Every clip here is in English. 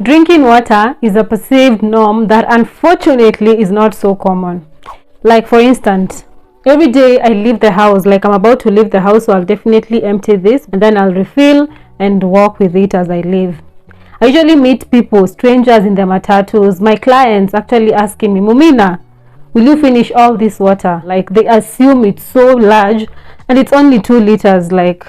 Drinking water is a perceived norm that unfortunately is not so common. Like for instance, every day I leave the house, like I'm about to leave the house, so I'll definitely empty this and then I'll refill and walk with it as I leave. I usually meet people, strangers in the matatus, my clients actually asking me, Mumina, will you finish all this water? Like they assume it's so large and it's only 2 liters, like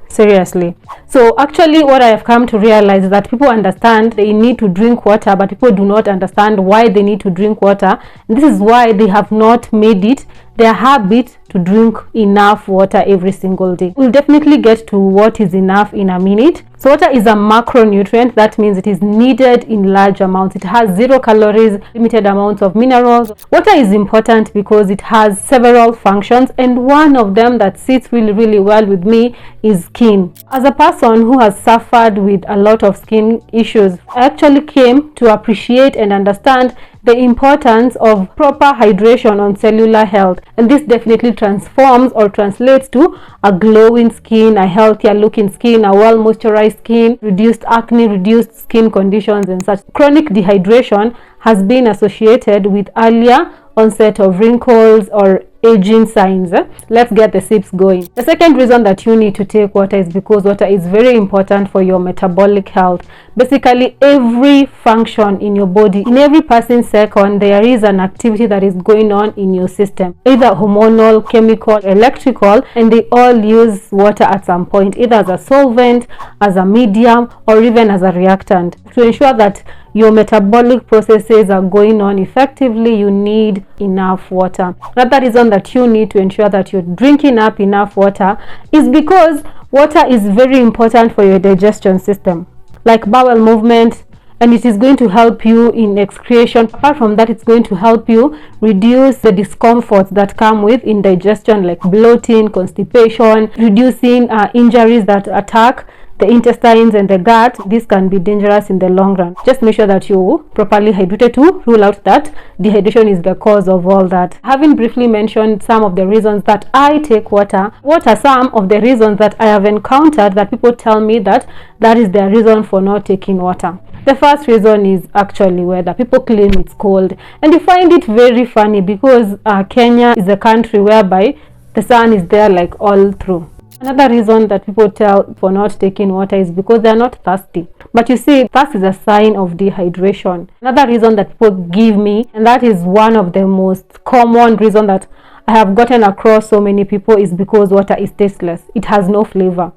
seriously. So actually what I have come to realize is that people understand they need to drink water, but people do not understand why they need to drink water. And this is why they have not made it their habit to drink enough water every single day. We'll definitely get to what is enough in a minute. So water is a macronutrient. That means it is needed in large amounts. It has 0 calories, limited amounts of minerals. Water is important because it has several functions, and one of them that sits really well with me is skin. As a person who has suffered with a lot of skin issues, I actually came to appreciate and understand the importance of proper hydration on cellular health, and this definitely transforms or translates to a glowing skin, a healthier looking skin, a well moisturized skin, reduced acne, reduced skin conditions and such. Chronic dehydration has been associated with earlier onset of wrinkles or aging signs. Let's get the sips going. The second reason that you need to take water is because water is very important for your metabolic health. Basically every function in your body, in every passing second, there is an activity that is going on in your system, either hormonal, chemical, electrical, and they all use water at some point, either as a solvent, as a medium, or even as a reactant. To ensure that your metabolic processes are going on effectively, you need enough water. Another reason that you need to ensure that you're drinking up enough water is because water is very important for your digestion system, like bowel movement, and it is going to help you in excretion. Apart from that, it's going to help you reduce the discomforts that come with indigestion, like bloating, constipation, reducing injuries that attack the intestines and the gut. This can be dangerous in the long run. Just make sure that you properly hydrated to rule out that dehydration is the cause of all that. Having briefly mentioned some of the reasons that I take water, what are some of the reasons that I have encountered that people tell me that is their reason for not taking water? The first reason is actually weather. People claim it's cold, and you find it very funny because Kenya is a country whereby the sun is there like all through. Another reason that people tell for not taking water is because they are not thirsty. But you see, thirst is a sign of dehydration. Another reason that people give me, and that is one of the most common reason that I have gotten across so many people, is because water is tasteless. It has no flavor.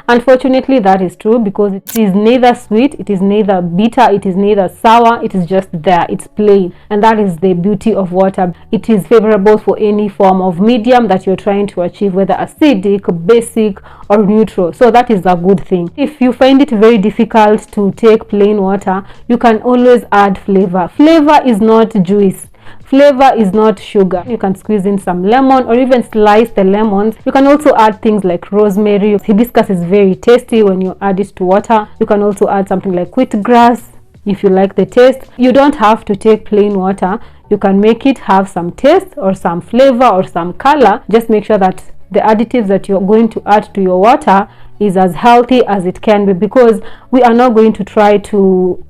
Unfortunately, that is true because it is neither sweet, it is neither bitter, it is neither sour, it is just there, it's plain. And that is the beauty of water. It is favorable for any form of medium that you're trying to achieve, whether acidic, basic, or neutral. So that is a good thing. If you find it very difficult to take plain water, you can always add flavor. Flavor is not juice. Flavor is not sugar. You can squeeze in some lemon or even slice the lemons. You can also add things like rosemary. Hibiscus is very tasty when you add it to water. You can also add something like wheatgrass if you like the taste. You don't have to take plain water. You can make it have some taste or some flavor or some color. Just make sure that the additives that you're going to add to your water is as healthy as it can be, because we are not going to try to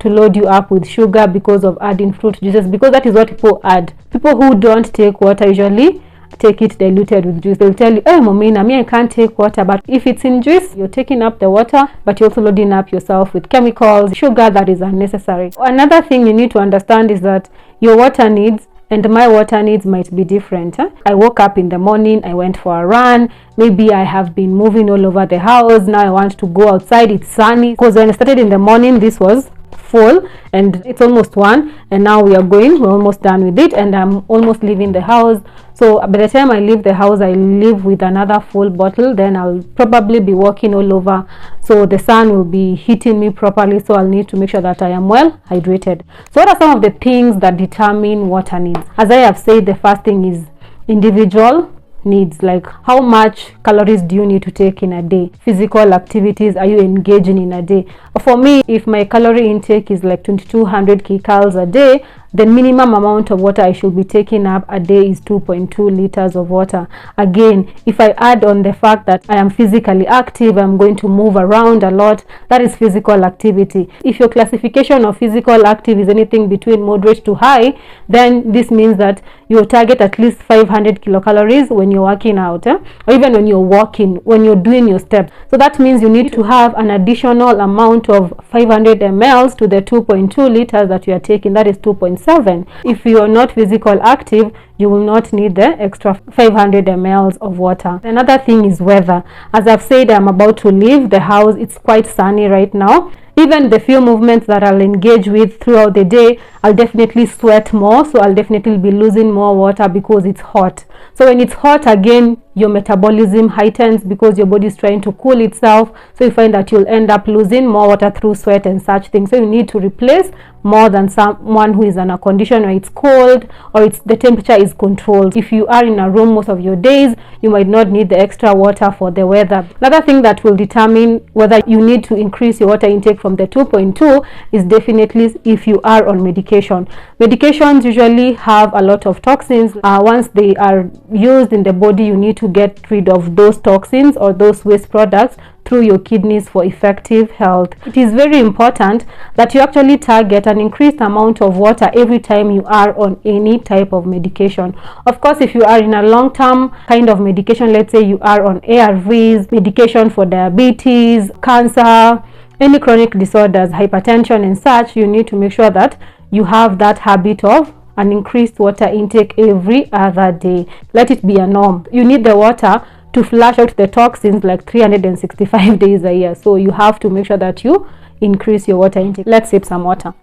load you up with sugar because of adding fruit juices, because that is what people add. People who don't take water usually take it diluted with juice. They'll tell you, hey Momina, I can't take water. But if it's in juice, you're taking up the water, but you're also loading up yourself with chemicals, sugar that is unnecessary. Another thing you need to understand is that your water needs and my water needs might be different. I woke up in the morning, I went for a run, maybe I have been moving all over the house, now I want to go outside, it's sunny. Because when I started in the morning, this was full and it's almost 1, and now we're almost done with it, and I'm almost leaving the house. So by the time I leave the house, I leave with another full bottle. Then I'll probably be walking all over, so the sun will be hitting me properly, so I'll need to make sure that I am well hydrated. So what are some of the things that determine water needs? As I have said, the first thing is individual needs, like how much calories do you need to take in a day? Physical activities are you engaging in a day? For me, if my calorie intake is like 2200 kcals a day, the minimum amount of water I should be taking up a day is 2.2 liters of water. Again, if I add on the fact that I am physically active, I'm going to move around a lot, that is physical activity. If your classification of physical active is anything between moderate to high, then this means that you target at least 500 kilocalories when you're working out, or even when you're walking, when you're doing your steps. So that means you need to have an additional amount of 500 ml to the 2.2 liters that you are taking. That is 2.7. If you are not physical active, you will not need the extra 500 ml of water. Another thing is weather. As I've said, I'm about to leave the house. It's quite sunny right now. Even the few movements that I'll engage with throughout the day, I'll definitely sweat more, so I'll definitely be losing more water because it's hot. So when it's hot, again, your metabolism heightens because your body is trying to cool itself, so you find that you'll end up losing more water through sweat and such things. So you need to replace more than someone who is in a condition where it's cold or the temperature is controlled. If you are in a room most of your days, you might not need the extra water for the weather. Another thing that will determine whether you need to increase your water intake from the 2.2 is definitely if you are on medication. Medications usually have a lot of toxins. Once they are used in the body, you need to get rid of those toxins or those waste products through your kidneys for effective health. It is very important that you actually target an increased amount of water every time you are on any type of medication. Of course, if you are in a long-term kind of medication, let's say you are on ARVs, medication for diabetes, cancer, any chronic disorders, hypertension and such, you need to make sure that you have that habit of an increased water intake every other day. Let it be a norm. You need the water to flush out the toxins like 365 days a year. So you have to make sure that you increase your water intake. Let's sip some water.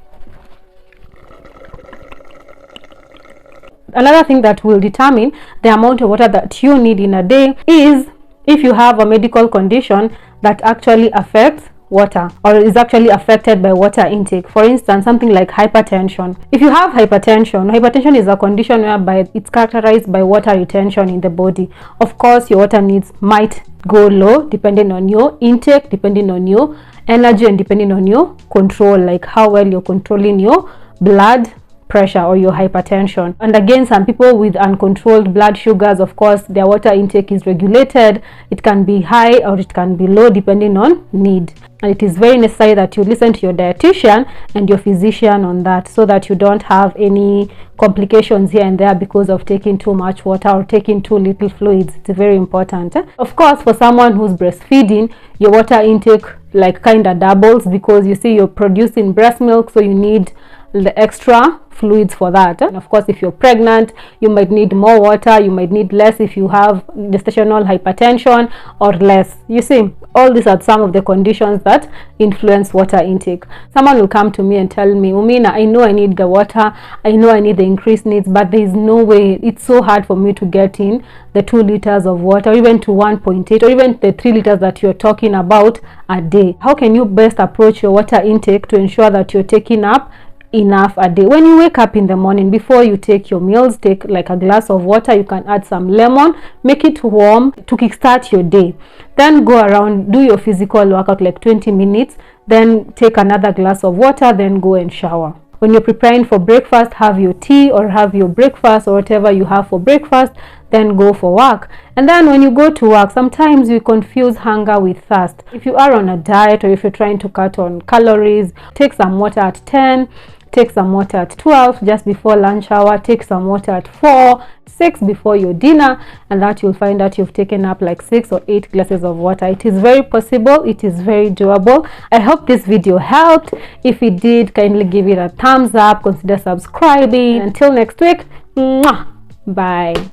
Another thing that will determine the amount of water that you need in a day is if you have a medical condition that actually affects water or is actually affected by water intake. For instance, something like hypertension. If you have hypertension is a condition whereby it's characterized by water retention in the body. Of course, your water needs might go low depending on your intake, depending on your energy, and depending on your control, like how well you're controlling your blood pressure or your hypertension. And again, some people with uncontrolled blood sugars, of course, their water intake is regulated. It can be high or it can be low depending on need. And it is very necessary that you listen to your dietitian and your physician on that, so that you don't have any complications here and there because of taking too much water or taking too little fluids. It's very important. Of course, for someone who's breastfeeding, your water intake like kind of doubles because you see you're producing breast milk, so you need the extra fluids for that. And of course, if you're pregnant, you might need more water, you might need less if you have gestational hypertension, or less. You see, all these are some of the conditions that influence water intake. Someone will come to me and tell me, Umina, I know I need the water, I know I need the increased needs, but there is no way, it's so hard for me to get in the 2 liters of water, or even to 1.8, or even the 3 liters that you're talking about a day. How can you best approach your water intake to ensure that you're taking up enough a day? When you wake up in the morning, before you take your meals, take like a glass of water. You can add some lemon, make it warm to kickstart your day. Then go around, do your physical workout like 20 minutes, then take another glass of water, then go and shower. When you're preparing for breakfast, have your tea or have your breakfast or whatever you have for breakfast, then go for work. And then when you go to work, sometimes you confuse hunger with thirst. If you are on a diet or if you're trying to cut on calories, take some water at 10, take some water at 12 just before lunch hour, take some water at 4, 6 before your dinner, and that you'll find that you've taken up like 6 or 8 glasses of water. It is very possible, it is very doable. I hope this video helped. If it did, kindly give it a thumbs up, consider subscribing. Until next week, mwah, bye.